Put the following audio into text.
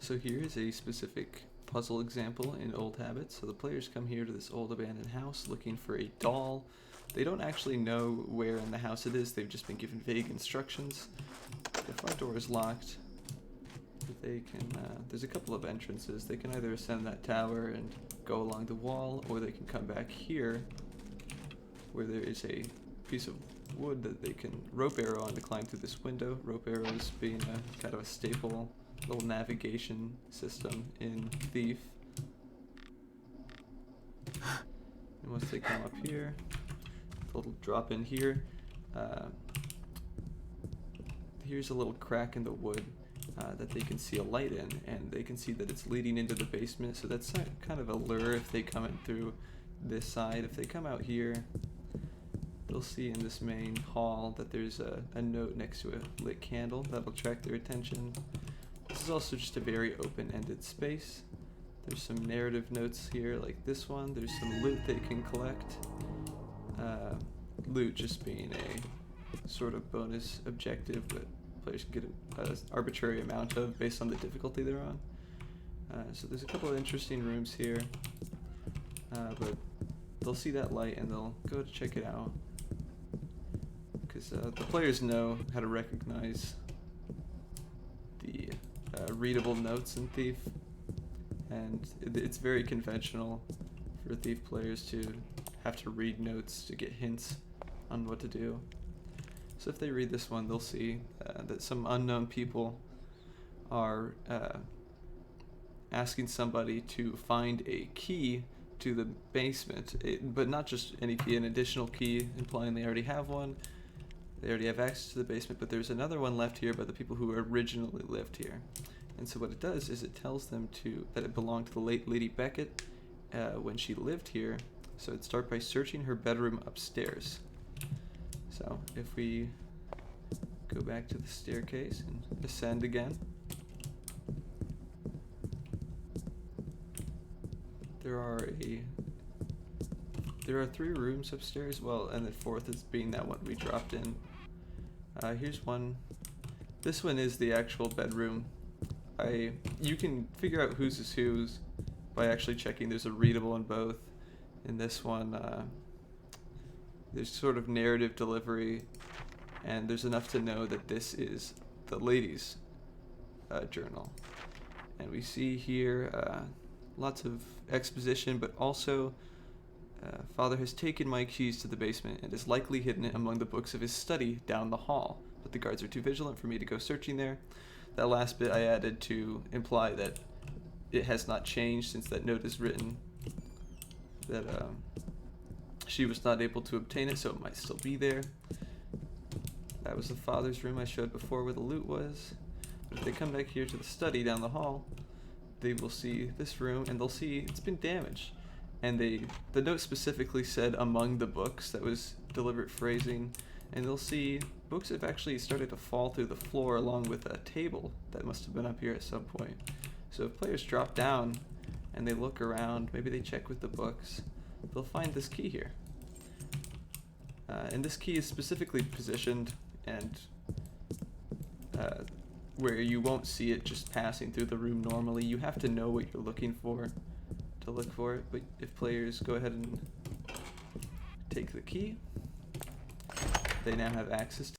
So here is a specific puzzle example in Old Habits. So the players come here to this old abandoned house looking for a doll. They don't actually know where in the house it is, they've just been given vague instructions. The front door is locked. They can, there's a couple of entrances. They can either ascend that tower and go along the wall, or they can come back here where there is a piece of wood that they can rope arrow on to climb through this window. Rope arrows being a kind of a staple little navigation system in Thief. And once they come up here, they'll drop in here. Here's a little crack in the wood that they can see a light in, and they can see that it's leading into the basement, so that's kind of a lure if they come in through this side. If they come out here, they'll see in this main hall that there's a note next to a lit candle that'll attract their attention. This is also just a very open-ended space. There's some narrative notes here like this one. There's some loot they can collect. Loot just being a sort of bonus objective, but players can get an arbitrary amount of based on the difficulty they're on. So there's a couple of interesting rooms here, but they'll see that light and they'll go to check it out, because the players know how to recognize the readable notes in Thief, and it's very conventional for Thief players to have to read notes to get hints on what to do. So if they read this one, they'll see that some unknown people are asking somebody to find a key to the basement, but not just any key, an additional key, implying they already have one. They already have access to the basement, but there's another one left here by the people who originally lived here. And so what it does is it tells them that it belonged to the late Lady Beckett when she lived here. So it'd start by searching her bedroom upstairs. So if we go back to the staircase and ascend again, there are 3 rooms upstairs, well, and the 4th is being that one we dropped in. Here's one. This one is the actual bedroom. You can figure out whose is whose by actually checking there's a readable in both. In this one, there's sort of narrative delivery, and there's enough to know that this is the lady's journal. And we see here lots of exposition, but also Father has taken my keys to the basement and is likely hidden it among the books of his study down the hall, but the guards are too vigilant for me to go searching there. That last bit I added to imply that it has not changed since that note is written, that she was not able to obtain it, so it might still be there. That was the Father's room I showed before where the loot was. If they come back here to the study down the hall, they will see this room, and they'll see it's been damaged. And the note specifically said among the books. That was deliberate phrasing. And they'll see books have actually started to fall through the floor along with a table that must have been up here at some point. So if players drop down and they look around, maybe they check with the books, they'll find this key here. And this key is specifically positioned and where you won't see it just passing through the room normally. You have to know what you're looking for to look for it, but if players go ahead and take the key, they now have access to